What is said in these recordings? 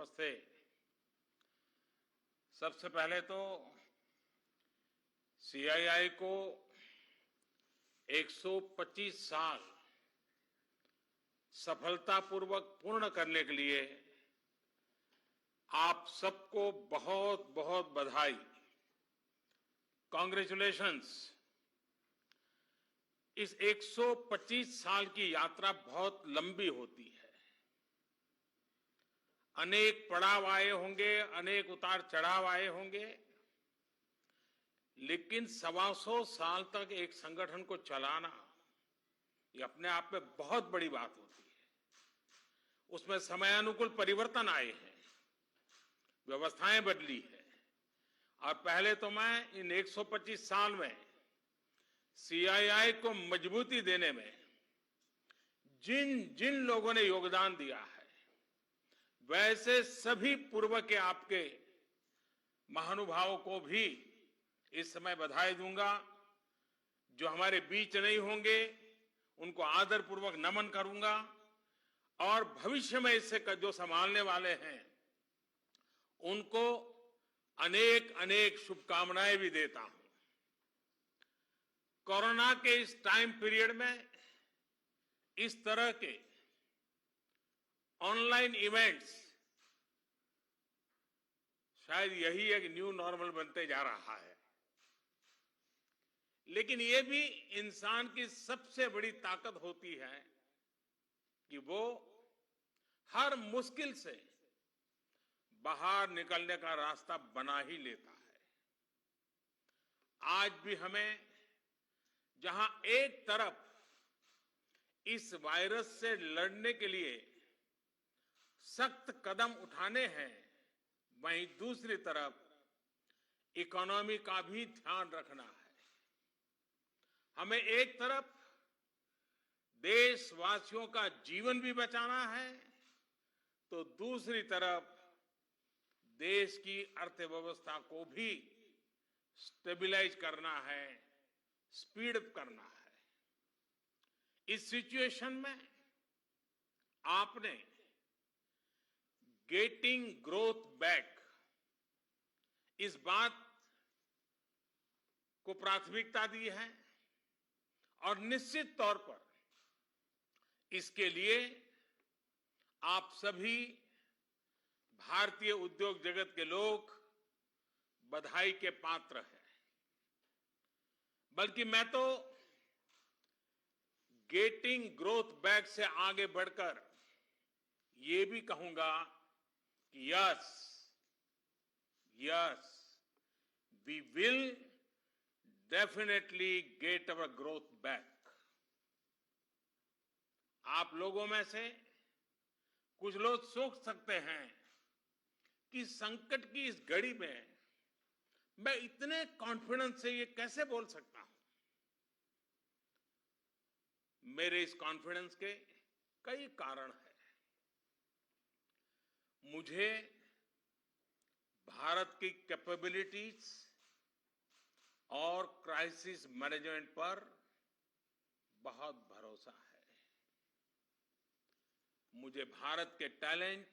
नमस्ते। सबसे पहले तो सीआईआई को 125 साल सफलतापूर्वक पूर्ण करने के लिए आप सबको बहुत बहुत बधाई। कांग्रेचुलेशंस। इस 125 साल की यात्रा बहुत लंबी होती है। अनेक पड़ाव आए होंगे, अनेक उतार चढ़ाव आए होंगे, लेकिन 125 साल तक एक संगठन को चलाना ये अपने आप में बहुत बड़ी बात होती है। उसमें समयानुकूल परिवर्तन आए हैं, व्यवस्थाएं बदली है, और पहले तो मैं इन 125 साल में सीआईआई को मजबूती देने में जिन जिन लोगों ने योगदान दिया है, वैसे सभी पूर्व के आपके महानुभावों को भी इस समय बधाई दूंगा। जो हमारे बीच नहीं होंगे उनको आदरपूर्वक नमन करूंगा, और भविष्य में इससे जो संभालने वाले हैं उनको अनेक अनेक शुभकामनाएं भी देता हूं। कोरोना के इस टाइम पीरियड में इस तरह के ऑनलाइन इवेंट्स शायद यही एक न्यू नॉर्मल बनते जा रहा है, लेकिन ये भी इंसान की सबसे बड़ी ताकत होती है कि वो हर मुश्किल से बाहर निकलने का रास्ता बना ही लेता है। आज भी हमें जहां एक तरफ इस वायरस से लड़ने के लिए सख्त कदम उठाने हैं, वहीं दूसरी तरफ इकोनॉमी का भी ध्यान रखना है। हमें एक तरफ देशवासियों का जीवन भी बचाना है, तो दूसरी तरफ देश की अर्थव्यवस्था को भी स्टेबलाइज करना है, स्पीड अप करना है। इस सिचुएशन में आपने गेटिंग ग्रोथ बैक इस बात को प्राथमिकता दी है, और निश्चित तौर पर इसके लिए आप सभी भारतीय उद्योग जगत के लोग बधाई के पात्र हैं। बल्कि मैं तो गेटिंग ग्रोथ बैक से आगे बढ़कर ये भी कहूंगा कि yes we will definitely get our growth back. आप लोगों में से कुछ लोग सोच सकते हैं कि संकट की इस घड़ी में मैं इतने कॉन्फिडेंस से ये कैसे बोल सकता हूं। मेरे इस कॉन्फिडेंस के कई कारण हैं। मुझे भारत की कैपेबिलिटीज और क्राइसिस मैनेजमेंट पर बहुत भरोसा है। मुझे भारत के टैलेंट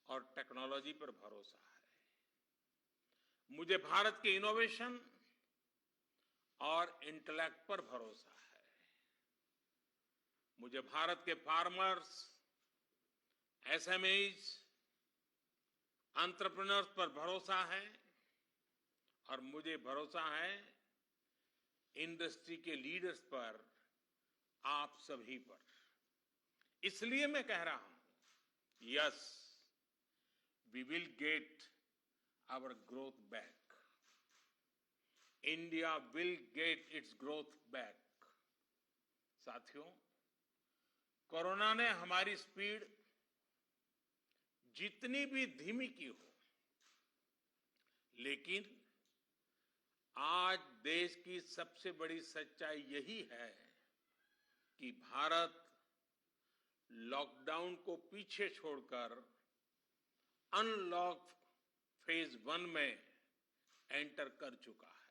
और टेक्नोलॉजी पर भरोसा है। मुझे भारत के इनोवेशन और इंटेलेक्ट पर भरोसा है। मुझे भारत के फार्मर्स, एसएमईज, एंटरप्रेन्योर्स पर भरोसा है, और मुझे भरोसा है इंडस्ट्री के लीडर्स पर, आप सभी पर। इसलिए मैं कह रहा हूं yes we will get our growth back. India will get its growth back. साथियों, कोरोना ने हमारी स्पीड जितनी भी धीमी की हो, लेकिन आज देश की सबसे बड़ी सच्चाई यही है कि भारत लॉकडाउन को पीछे छोड़कर अनलॉक फेज 1 में एंटर कर चुका है।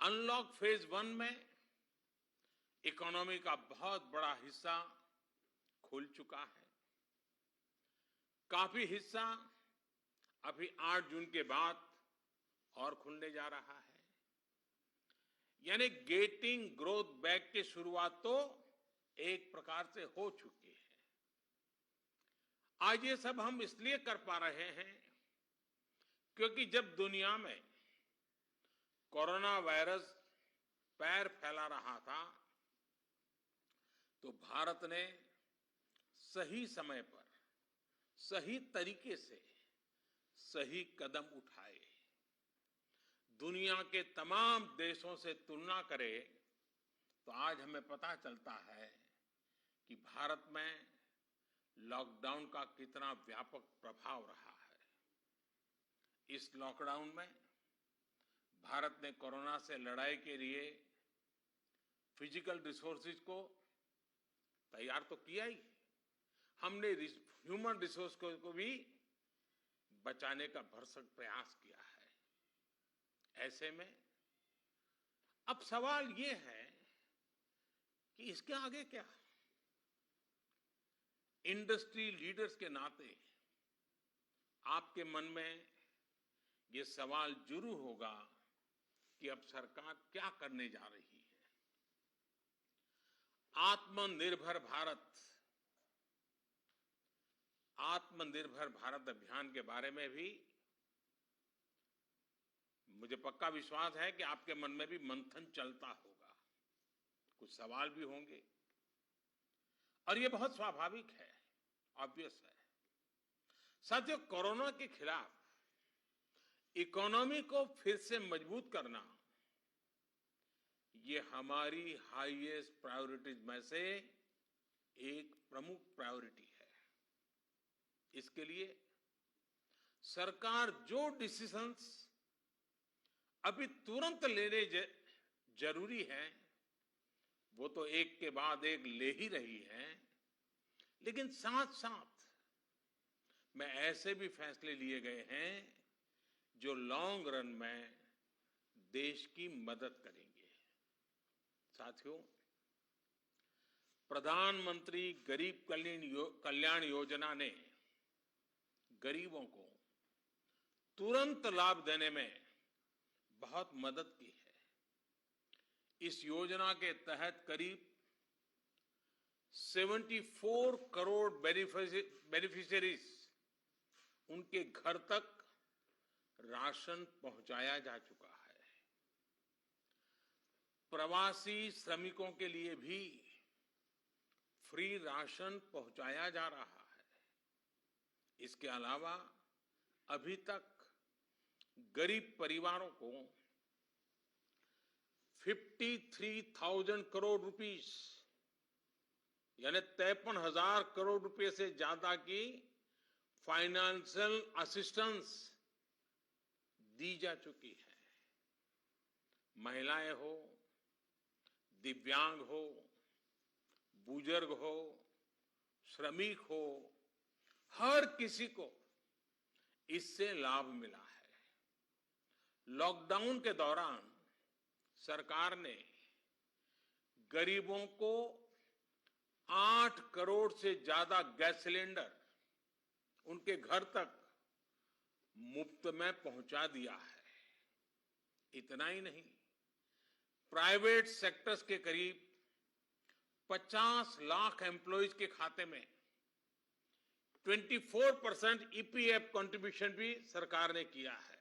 अनलॉक फेज 1 में इकोनॉमी का बहुत बड़ा हिस्सा खुल चुका है। काफी हिस्सा अभी 8 जून के बाद और खुलने जा रहा है। यानी गेटिंग ग्रोथ बैक की शुरुआत तो एक प्रकार से हो चुकी है। आज ये सब हम इसलिए कर पा रहे हैं क्योंकि जब दुनिया में कोरोना वायरस पैर फैला रहा था तो भारत ने सही समय पर सही तरीके से सही कदम उठाए। दुनिया के तमाम देशों से तुलना करें तो आज हमें पता चलता है कि भारत में लॉकडाउन का कितना व्यापक प्रभाव रहा है। इस लॉकडाउन में भारत ने कोरोना से लड़ाई के लिए फिजिकल रिसोर्सेज को तैयार तो किया ही, हमने ह्यूमन रिसोर्स को भी बचाने का भरसक प्रयास किया है। ऐसे में अब सवाल ये है कि इसके आगे क्या? इंडस्ट्री लीडर्स के नाते आपके मन में ये सवाल जरूर होगा कि अब सरकार क्या करने जा रही है। आत्मनिर्भर भारत अभियान के बारे में भी मुझे पक्का विश्वास है कि आपके मन में भी मंथन चलता होगा, कुछ सवाल भी होंगे और ये बहुत स्वाभाविक है, ऑब्वियस है। साथियों, कोरोना के खिलाफ इकोनॉमी को फिर से मजबूत करना ये हमारी हाईएस्ट प्रायोरिटीज में से एक प्रमुख प्रायोरिटी है। इसके लिए सरकार जो डिसीजंस अभी तुरंत लेने जरूरी है वो तो एक के बाद एक ले ही रही है, लेकिन साथ साथ में ऐसे भी फैसले लिए गए हैं जो लॉन्ग रन में देश की मदद करेंगे। साथियों, प्रधानमंत्री गरीब कल्याण योजना ने गरीबों को तुरंत लाभ देने में बहुत मदद की है। इस योजना के तहत करीब 74 करोड़ बेनिफिशियरीज उनके घर तक राशन पहुंचाया जा चुका है। प्रवासी श्रमिकों के लिए भी फ्री राशन पहुंचाया जा रहा है। इसके अलावा अभी तक गरीब परिवारों को 53,000 करोड़ रुपीस यानी 53,000 करोड़ रुपए से ज्यादा की फाइनेंशियल असिस्टेंस दी जा चुकी है। महिलाएं हो, दिव्यांग हो, बुजुर्ग हो, श्रमिक हो, हर किसी को इससे लाभ मिला है। लॉकडाउन के दौरान सरकार ने गरीबों को 8 करोड़ से ज्यादा गैस सिलेंडर उनके घर तक मुफ्त में पहुंचा दिया है। इतना ही नहीं, प्राइवेट सेक्टर्स के करीब 50 लाख एम्प्लॉइज के खाते में 24% ईपीएफ कंट्रीब्यूशन भी सरकार ने किया है।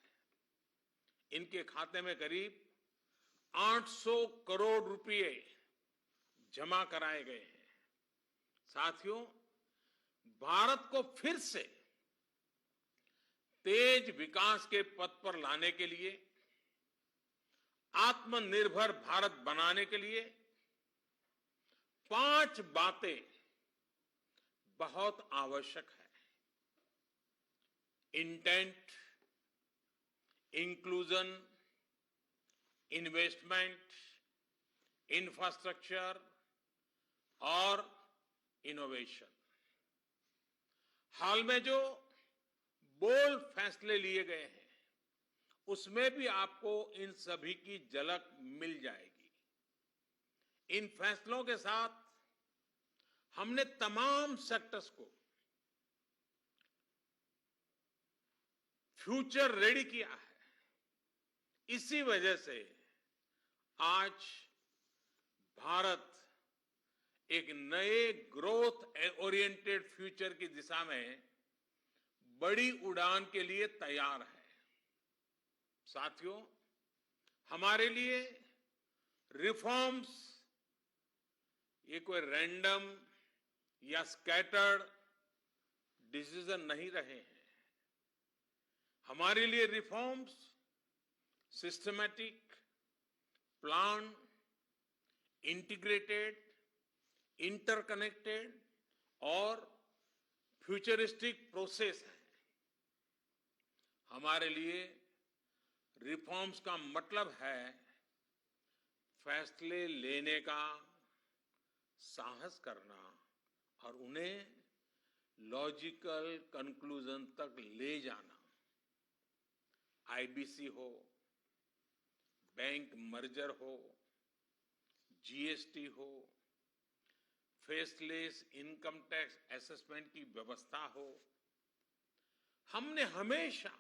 इनके खाते में करीब 800 करोड़ रुपए जमा कराए गए हैं। साथियों, भारत को फिर से तेज विकास के पथ पर लाने के लिए, आत्मनिर्भर भारत बनाने के लिए 5 बातें बहुत आवश्यक है। इंटेंट, इंक्लूजन, इन्वेस्टमेंट, इंफ्रास्ट्रक्चर और इनोवेशन। हाल में जो बोल्ड फैसले लिए गए हैं उसमें भी आपको इन सभी की झलक मिल जाएगी। इन फैसलों के साथ हमने तमाम सेक्टर्स को फ्यूचर रेडी किया है। इसी वजह से आज भारत एक नए ग्रोथ ओरिएंटेड फ्यूचर की दिशा में बड़ी उड़ान के लिए तैयार है। साथियों, हमारे लिए रिफॉर्म्स ये कोई रैंडम या स्कैटर्ड डिसीजन नहीं रहे हैं। हमारे लिए reforms systematic, plan, integrated, interconnected और फ्यूचरिस्टिक प्रोसेस है। हमारे लिए रिफॉर्म्स का मतलब है फैसले लेने का साहस करना और उन्हें लॉजिकल कंक्लूजन तक ले जाना। आईबीसी हो, बैंक मर्जर हो, जीएसटी हो, फेसलेस इनकम टैक्स असेसमेंट की व्यवस्था हो, हमने हमेशा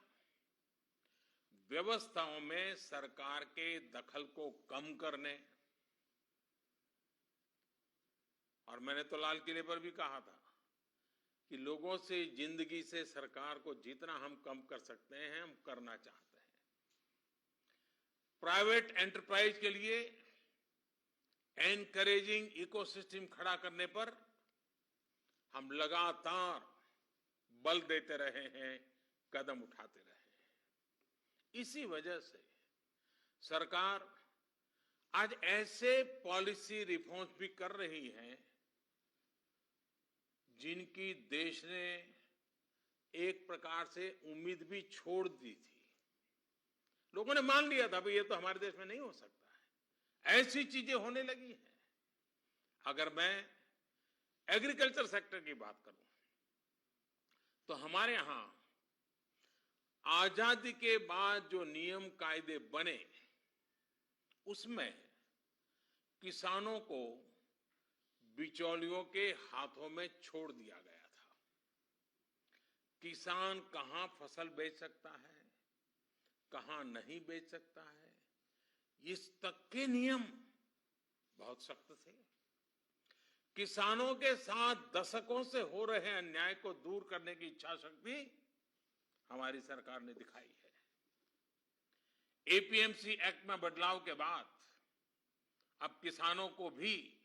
व्यवस्थाओं में सरकार के दखल को कम करने, और मैंने तो लाल किले पर भी कहा था कि लोगों से, जिंदगी से सरकार को जितना हम कम कर सकते हैं हम करना चाहते हैं। प्राइवेट एंटरप्राइज के लिए एनकरेजिंग इकोसिस्टम खड़ा करने पर हम लगातार बल देते रहे हैं, कदम उठाते रहे हैं। इसी वजह से सरकार आज ऐसे पॉलिसी रिफॉर्म्स भी कर रही है जिनकी देश ने एक प्रकार से उम्मीद भी छोड़ दी थी। लोगों ने मान लिया था भाई ये तो हमारे देश में नहीं हो सकता है, ऐसी चीजें होने लगी हैं। अगर मैं एग्रीकल्चर सेक्टर की बात करूं तो हमारे यहां आजादी के बाद जो नियम कायदे बने उसमें किसानों को बिचौलियों के हाथों में छोड़ दिया गया था। किसान कहां फसल बेच सकता है, कहां नहीं बेच सकता है, इस तक के नियम बहुत सख्त थे। किसानों के साथ दशकों से हो रहे अन्याय को दूर करने की इच्छा शक्ति हमारी सरकार ने दिखाई है। एपीएमसी एक्ट में बदलाव के बाद अब किसानों को भी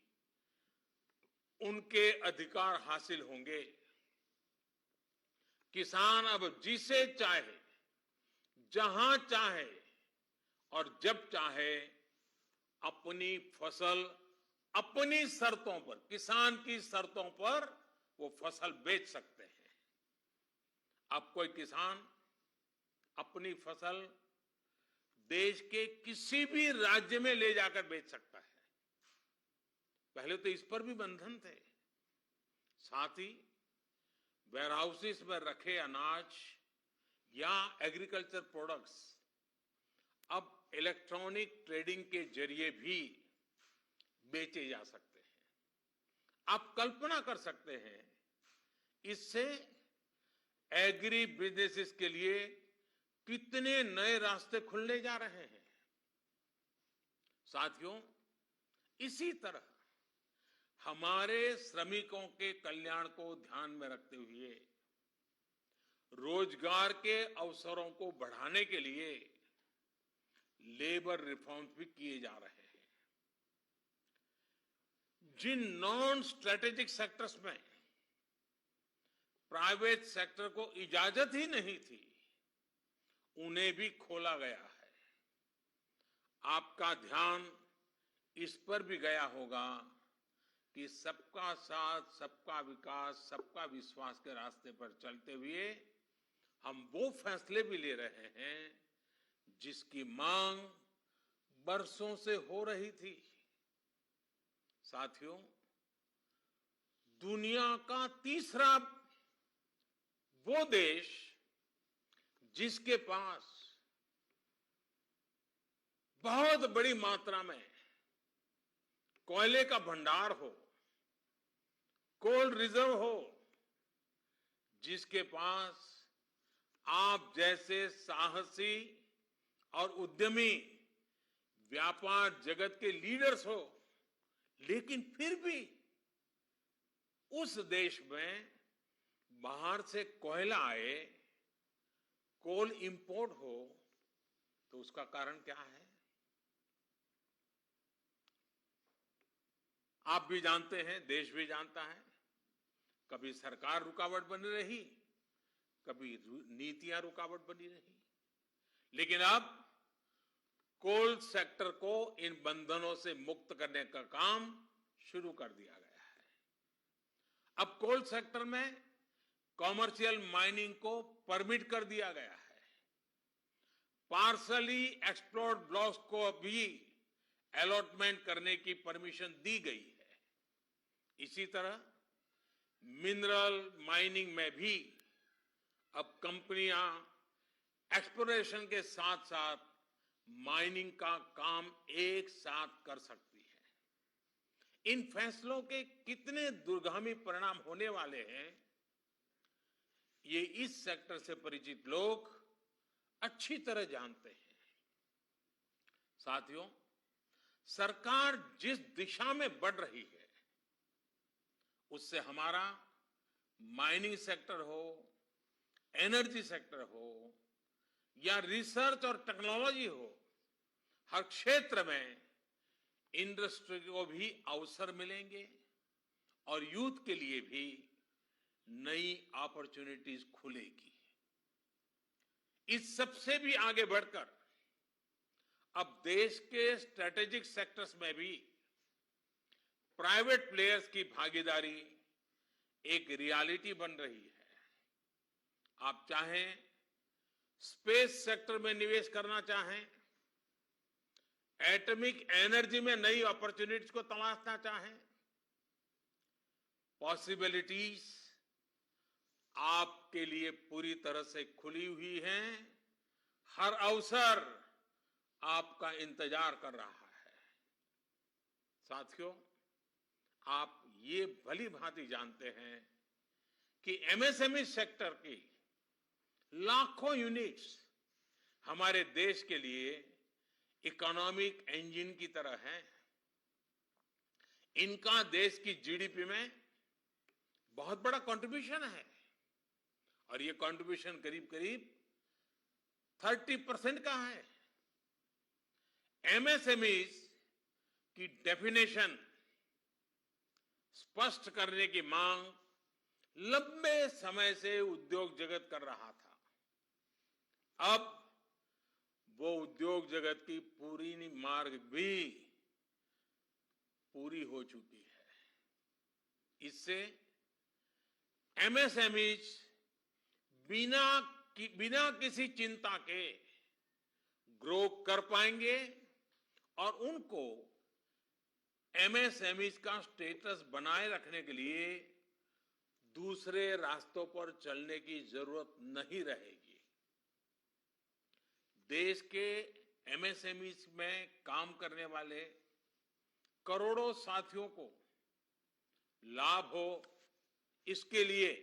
उनके अधिकार हासिल होंगे। किसान अब जिसे चाहे, जहां चाहे और जब चाहे अपनी फसल अपनी शर्तों पर, किसान की शर्तों पर वो फसल बेच सकते हैं। अब कोई किसान अपनी फसल देश के किसी भी राज्य में ले जाकर बेच सकता है। पहले तो इस पर भी बंधन थे। साथ ही वेयरहाउसेस में रखे अनाज या एग्रीकल्चर प्रोडक्ट्स अब इलेक्ट्रॉनिक ट्रेडिंग के जरिए भी बेचे जा सकते हैं। आप कल्पना कर सकते हैं इससे एग्री बिजनेसेस के लिए कितने नए रास्ते खुलने जा रहे हैं। साथियों, इसी तरह हमारे श्रमिकों के कल्याण को ध्यान में रखते हुए रोजगार के अवसरों को बढ़ाने के लिए लेबर रिफॉर्म्स भी किए जा रहे हैं। जिन नॉन स्ट्रेटेजिक सेक्टर्स में प्राइवेट सेक्टर को इजाजत ही नहीं थी उन्हें भी खोला गया है। आपका ध्यान इस पर भी गया होगा कि सबका साथ, सबका विकास, सबका विश्वास के रास्ते पर चलते हुए हम वो फैसले भी ले रहे हैं जिसकी मांग बरसों से हो रही थी। साथियों, दुनिया का तीसरा वो देश जिसके पास बहुत बड़ी मात्रा में कोयले का भंडार हो, कोल रिजर्व हो, जिसके पास आप जैसे साहसी और उद्यमी व्यापार जगत के लीडर्स हो, लेकिन फिर भी उस देश में बाहर से कोयला आए, कोल इंपोर्ट हो, तो उसका कारण क्या है? आप भी जानते हैं, देश भी जानता है। कभी सरकार रुकावट बनी रही, कभी नीतियां रुकावट बनी रही, लेकिन अब कोल सेक्टर को इन बंधनों से मुक्त करने का काम शुरू कर दिया गया है। अब कोल सेक्टर में कॉमर्शियल माइनिंग को परमिट कर दिया गया है। पार्सली एक्सप्लोर्ड ब्लॉक्स को भी अलॉटमेंट करने की परमिशन दी गई है। इसी तरह मिनरल माइनिंग में भी अब कंपनियां एक्सप्लोरेशन के साथ साथ माइनिंग का काम एक साथ कर सकती है। इन फैसलों के कितने दूरगामी परिणाम होने वाले हैं, ये इस सेक्टर से परिचित लोग अच्छी तरह जानते हैं। साथियों, सरकार जिस दिशा में बढ़ रही है, उससे हमारा माइनिंग सेक्टर हो, एनर्जी सेक्टर हो या रिसर्च और टेक्नोलॉजी हो, हर क्षेत्र में इंडस्ट्री को भी अवसर मिलेंगे और यूथ के लिए भी नई अपॉर्चुनिटीज खुलेगी। इस सबसे भी आगे बढ़कर अब देश के स्ट्रेटेजिक सेक्टर्स में भी प्राइवेट प्लेयर्स की भागीदारी एक रियलिटी बन रही है। आप चाहें स्पेस सेक्टर में निवेश करना चाहें, एटॉमिक एनर्जी में नई अपॉर्चुनिटीज को तलाशना चाहें, पॉसिबिलिटीज आपके लिए पूरी तरह से खुली हुई हैं। हर अवसर आपका इंतजार कर रहा है। साथियों, आप ये भली भांति जानते हैं कि एमएसएमई सेक्टर की लाखों यूनिट्स हमारे देश के लिए इकोनॉमिक इंजन की तरह हैं। इनका देश की जीडीपी में बहुत बड़ा कंट्रीब्यूशन है और ये कंट्रीब्यूशन करीब करीब 30% का है। एमएसएमईज की डेफिनेशन स्पष्ट करने की मांग लंबे समय से उद्योग जगत कर रहा था। अब वो उद्योग जगत की पूरी मार्ग भी पूरी हो चुकी है। इससे एमएसएमईज बिना किसी चिंता के ग्रो कर पाएंगे और उनको एमएसएमईज का स्टेटस बनाए रखने के लिए दूसरे रास्तों पर चलने की जरूरत नहीं रहेगी। देश के एमएसएमईज में काम करने वाले करोड़ों साथियों को लाभ हो, इसके लिए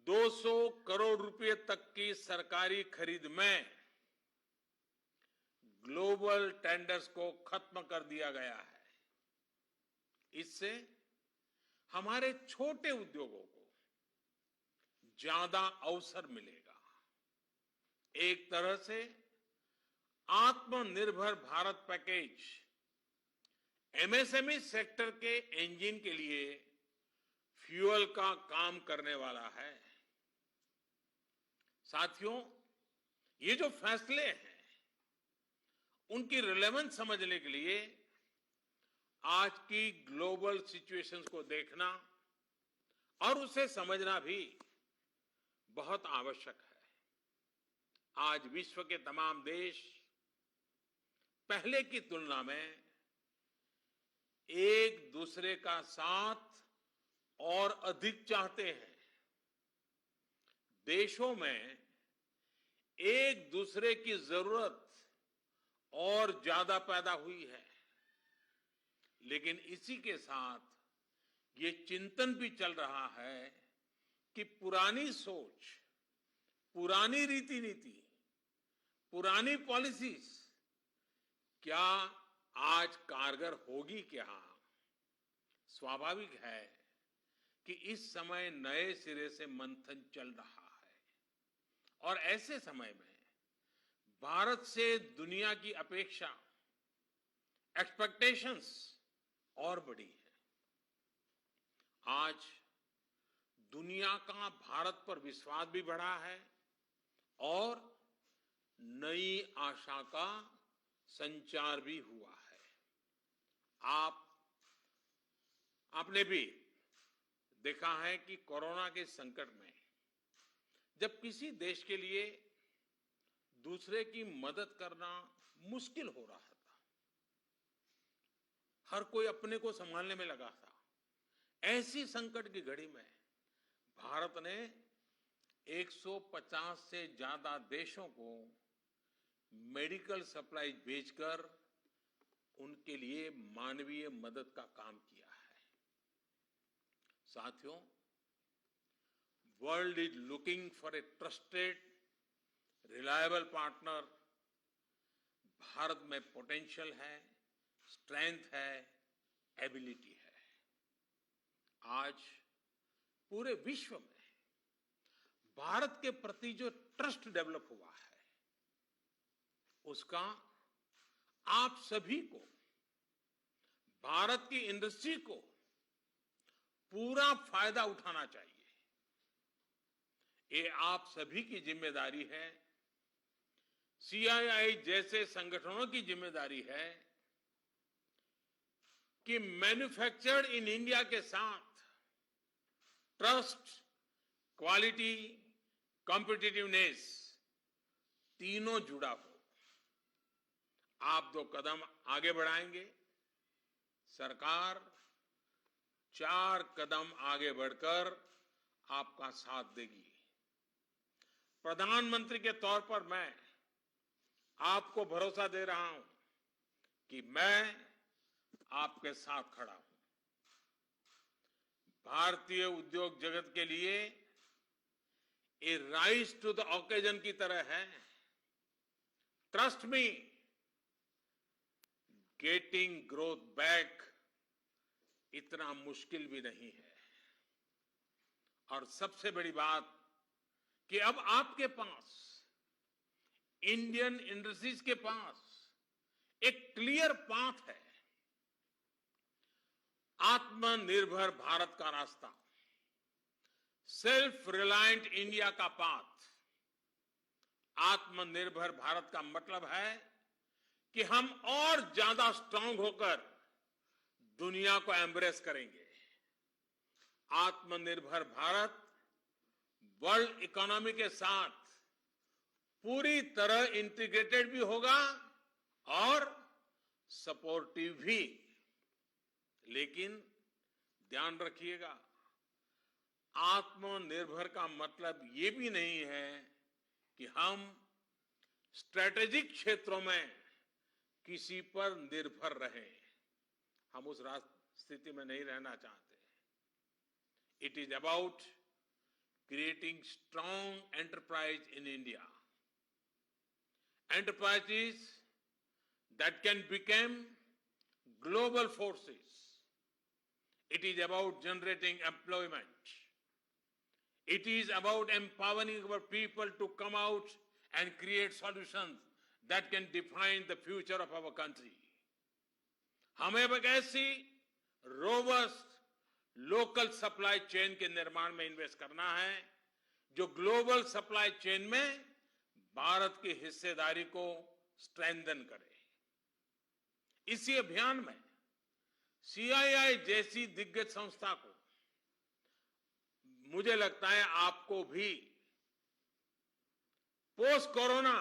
200 करोड़ रुपए तक की सरकारी खरीद में ग्लोबल टेंडर्स को खत्म कर दिया गया है। इससे हमारे छोटे उद्योगों को ज्यादा अवसर मिलेगा। एक तरह से आत्मनिर्भर भारत पैकेज एमएसएमई सेक्टर के इंजन के लिए फ्यूल का काम करने वाला है। साथियों, ये जो फैसले हैं, उनकी रिलेवेंस समझने के लिए आज की ग्लोबल सिचुएशंस को देखना और उसे समझना भी बहुत आवश्यक है। आज विश्व के तमाम देश पहले की तुलना में एक दूसरे का साथ और अधिक चाहते हैं। देशों में एक दूसरे की जरूरत और ज्यादा पैदा हुई है, लेकिन इसी के साथ ये चिंतन भी चल रहा है कि पुरानी सोच, पुरानी रीति नीति, पुरानी पॉलिसीज क्या आज कारगर होगी क्या? स्वाभाविक है कि इस समय नए सिरे से मंथन चल रहा है और ऐसे समय में भारत से दुनिया की अपेक्षा, एक्सपेक्टेशंस और बड़ी है। आज दुनिया का भारत पर विश्वास भी बढ़ा है और नई आशा का संचार भी हुआ है। आपने भी देखा है कि कोरोना के संकट में जब किसी देश के लिए दूसरे की मदद करना मुश्किल हो रहा था, हर कोई अपने को संभालने में लगा था, ऐसी संकट की घड़ी में भारत ने 150 से ज्यादा देशों को मेडिकल सप्लाई भेजकर उनके लिए मानवीय मदद का काम किया है। साथियों, world is looking for a trusted, reliable partner. Bharat में पोटेंशियल है, स्ट्रेंथ है, एबिलिटी है। आज पूरे विश्व में भारत के प्रति जो ट्रस्ट डेवलप हुआ है, उसका आप सभी को, भारत की इंडस्ट्री को पूरा फायदा उठाना चाहिए। ये आप सभी की जिम्मेदारी है, सीआईआई जैसे संगठनों की जिम्मेदारी है कि मैन्युफैक्चर्ड इन इंडिया के साथ ट्रस्ट, क्वालिटी, कॉम्पिटिटिवनेस तीनों जुड़ा हो। आप 2 कदम आगे बढ़ाएंगे, सरकार 4 कदम आगे बढ़कर आपका साथ देगी। प्रधानमंत्री के तौर पर मैं आपको भरोसा दे रहा हूं कि मैं आपके साथ खड़ा हूं। भारतीय उद्योग जगत के लिए ये राइज टू द ओकेजन की तरह है। Trust me, getting growth back इतना मुश्किल भी नहीं है। और सबसे बड़ी बात कि अब आपके पास, इंडियन इंडस्ट्रीज के पास एक क्लियर पाथ है। आत्मनिर्भर भारत का रास्ता, सेल्फ रिलायंट इंडिया का पाथ। आत्मनिर्भर भारत का मतलब है कि हम और ज्यादा स्ट्रांग होकर दुनिया को एम्ब्रेस करेंगे। आत्मनिर्भर भारत वर्ल्ड इकोनॉमी के साथ पूरी तरह इंटीग्रेटेड भी होगा और सपोर्टिव भी। लेकिन ध्यान रखिएगा, आत्मनिर्भर का मतलब ये भी नहीं है कि हम स्ट्रैटेजिक क्षेत्रों में किसी पर निर्भर रहें। हम उस स्थिति में नहीं रहना चाहते। It is about creating strong enterprise in India, enterprises that can become global forces. It is about generating employment. It is about empowering our people to come out and create solutions that can define the future of our country. हमें एक ऐसी robust local supply chain के निर्माण में invest करना है जो global supply chain में भारत की हिस्सेदारी को स्ट्रेंथन करे। इसी अभियान में सीआईआई जैसी दिग्गज संस्था को, मुझे लगता है आपको भी पोस्ट कोरोना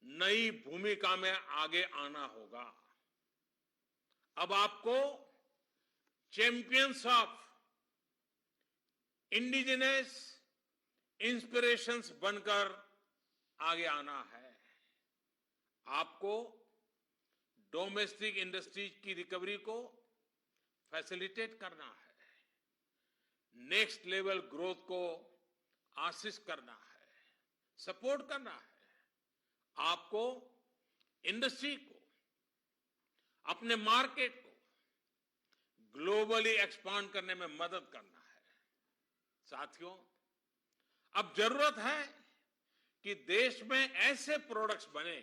नई भूमिका में आगे आना होगा। अब आपको चैंपियंस ऑफ इंडिजिनस इंस्पिरेशंस बनकर आगे आना है। आपको डोमेस्टिक इंडस्ट्रीज की रिकवरी को फैसिलिटेट करना है। नेक्स्ट लेवल ग्रोथ को असिस्ट करना है, सपोर्ट करना है। आपको इंडस्ट्री को, अपने मार्केट को ग्लोबली एक्सपांड करने में मदद करना है। साथियों, अब जरूरत है कि देश में ऐसे प्रोडक्ट्स बने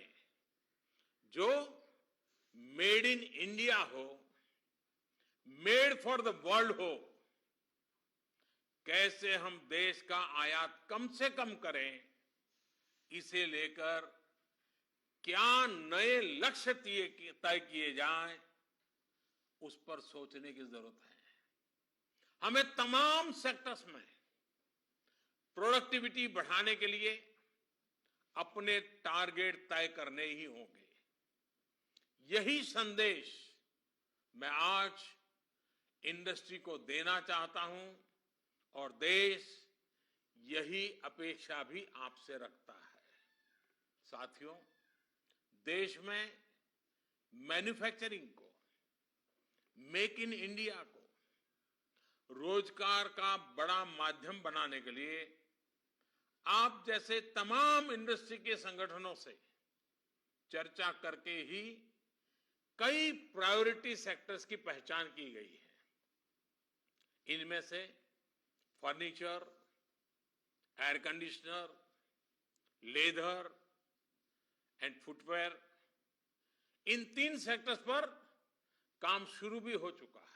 जो मेड इन इंडिया हो, मेड फॉर द वर्ल्ड हो। कैसे हम देश का आयात कम से कम करें, इसे लेकर क्या नए लक्ष्य तय किए जाएं, उस पर सोचने की जरूरत है। हमें तमाम सेक्टर्स में प्रोडक्टिविटी बढ़ाने के लिए अपने टारगेट तय करने ही होंगे। यही संदेश मैं आज इंडस्ट्री को देना चाहता हूं और देश यही अपेक्षा भी आपसे रखता है। साथियों, देश में मैन्युफैक्चरिंग को, मेक इन इंडिया को रोजगार का बड़ा माध्यम बनाने के लिए आप जैसे तमाम इंडस्ट्री के संगठनों से चर्चा करके ही कई प्रायोरिटी सेक्टर्स की पहचान की गई है। इनमें से furniture, air conditioner, leather and footwear, in 3 sectors पर काम शुरू भी हो चुका है।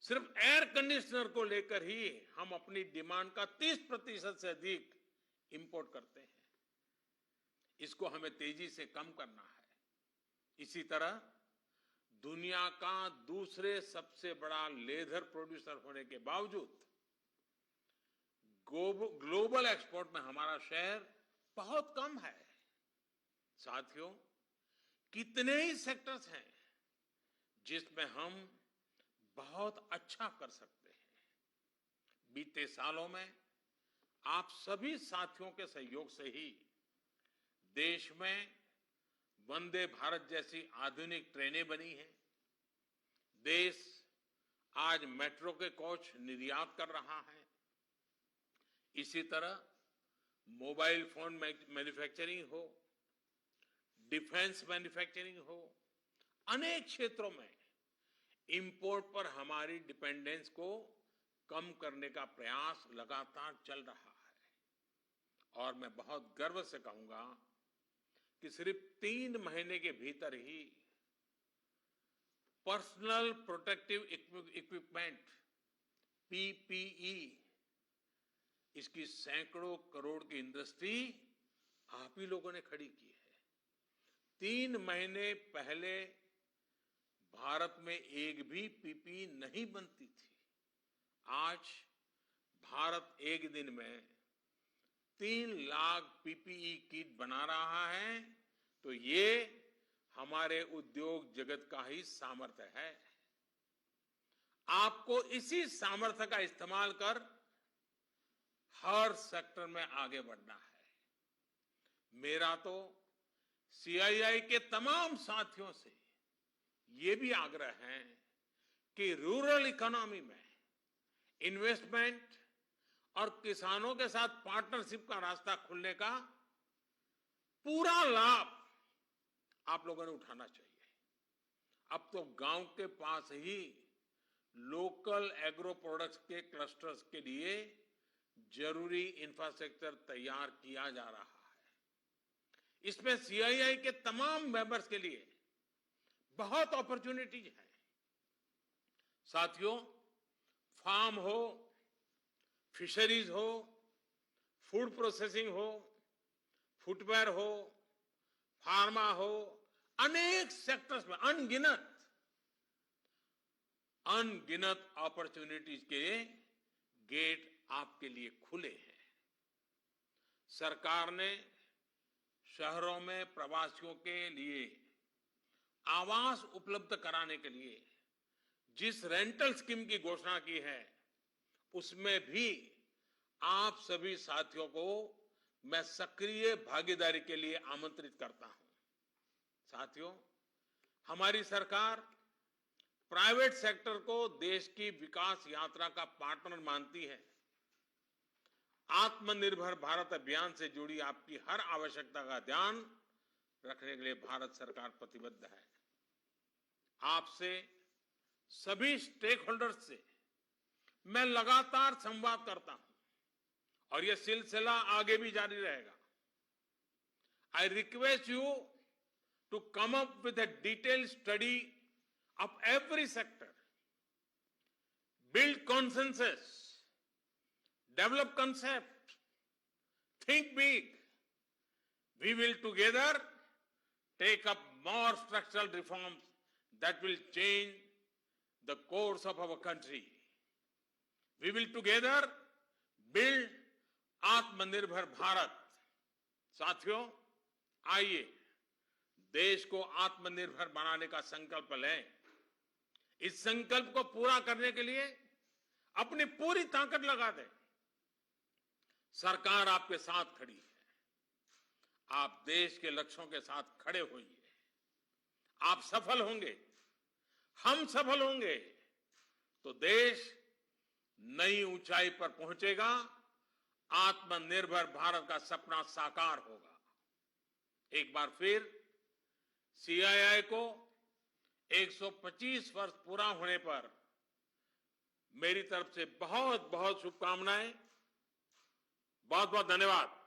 सिर्फ एयर कंडीशनर को लेकर ही हम अपनी डिमांड का 30% से अधिक इंपोर्ट करते हैं। इसको हमें तेजी से कम करना है। इसी तरह दुनिया का दूसरे सबसे बड़ा लेदर प्रोड्यूसर होने के बावजूद ग्लोबल एक्सपोर्ट में हमारा शेयर बहुत कम है। साथियों, कितने ही सेक्टर्स हैं जिसमें हम बहुत अच्छा कर सकते हैं। बीते सालों में आप सभी साथियों के सहयोग से ही देश में वंदे भारत जैसी आधुनिक ट्रेनें बनी हैं। देश आज मेट्रो के कोच निर्यात कर रहा है। इसी तरह मोबाइल फोन मैन्युफैक्चरिंग हो, डिफेंस मैन्युफैक्चरिंग हो, अनेक क्षेत्रों में इंपोर्ट पर हमारी डिपेंडेंस को कम करने का प्रयास लगातार चल रहा है। और मैं बहुत गर्व से कहूंगा कि सिर्फ 3 महीने के भीतर ही पर्सनल प्रोटेक्टिव इक्विपमेंट पीपीई, इसकी सैकड़ों करोड़ की इंडस्ट्री आप ही लोगों ने खड़ी की है। 3 महीने पहले भारत में एक भी पीपीई नहीं बनती थी। आज भारत एक दिन में 3 लाख पीपीई किट बना रहा है, तो ये हमारे उद्योग जगत का ही सामर्थ्य है। आपको इसी सामर्थ्य का इस्तेमाल कर हर सेक्टर में आगे बढ़ना है। मेरा तो सीआईआई के तमाम साथियों से ये भी आग्रह है कि रूरल इकोनॉमी में इन्वेस्टमेंट और किसानों के साथ पार्टनरशिप का रास्ता खुलने का पूरा लाभ आप लोगों ने उठाना चाहिए। अब तो गांव के पास ही लोकल एग्रो प्रोडक्ट्स के क्लस्टर्स के लिए जरूरी इंफ्रास्ट्रक्चर तैयार किया जा रहा है। इसमें सीआईआई के तमाम मेंबर्स के लिए बहुत अपॉर्चुनिटीज है। साथियों, फार्म हो, फिशरीज हो, फूड प्रोसेसिंग हो, फुटवेयर हो, फार्मा हो, अनेक सेक्टर्स में अनगिनत अपॉर्चुनिटीज के गेट आपके लिए खुले हैं। सरकार ने शहरों में प्रवासियों के लिए आवास उपलब्ध कराने के लिए जिस रेंटल स्कीम की घोषणा की है, उसमें भी आप सभी साथियों को मैं सक्रिय भागीदारी के लिए आमंत्रित करता हूं। साथियों, हमारी सरकार प्राइवेट सेक्टर को देश की विकास यात्रा का पार्टनर मानती है। आत्मनिर्भर भारत अभियान से जुड़ी आपकी हर आवश्यकता का ध्यान रखने के लिए भारत सरकार प्रतिबद्ध है। आपसे सभी स्टेक होल्डर्स से मैं लगातार संवाद करता हूं और यह सिलसिला आगे भी जारी रहेगा। I request you to come up with a detailed study of every sector, build consensus, develop concept, think big. We will together take up more structural reforms that will change the course of our country. We will together build आत्मनिर्भर भारत। साथियों, आइए देश को आत्मनिर्भर बनाने का संकल्प लें। इस संकल्प को पूरा करने के लिए अपनी पूरी ताकत लगा दें। सरकार आपके साथ खड़ी है। आप देश के लक्ष्यों के साथ खड़े होइए। आप सफल होंगे, हम सफल होंगे तो देश नई ऊंचाई पर पहुंचेगा। आत्मनिर्भर भारत का सपना साकार होगा। एक बार फिर सीआईआई को 125 वर्ष पूरा होने पर मेरी तरफ से बहुत बहुत शुभकामनाएं। बहुत बहुत धन्यवाद।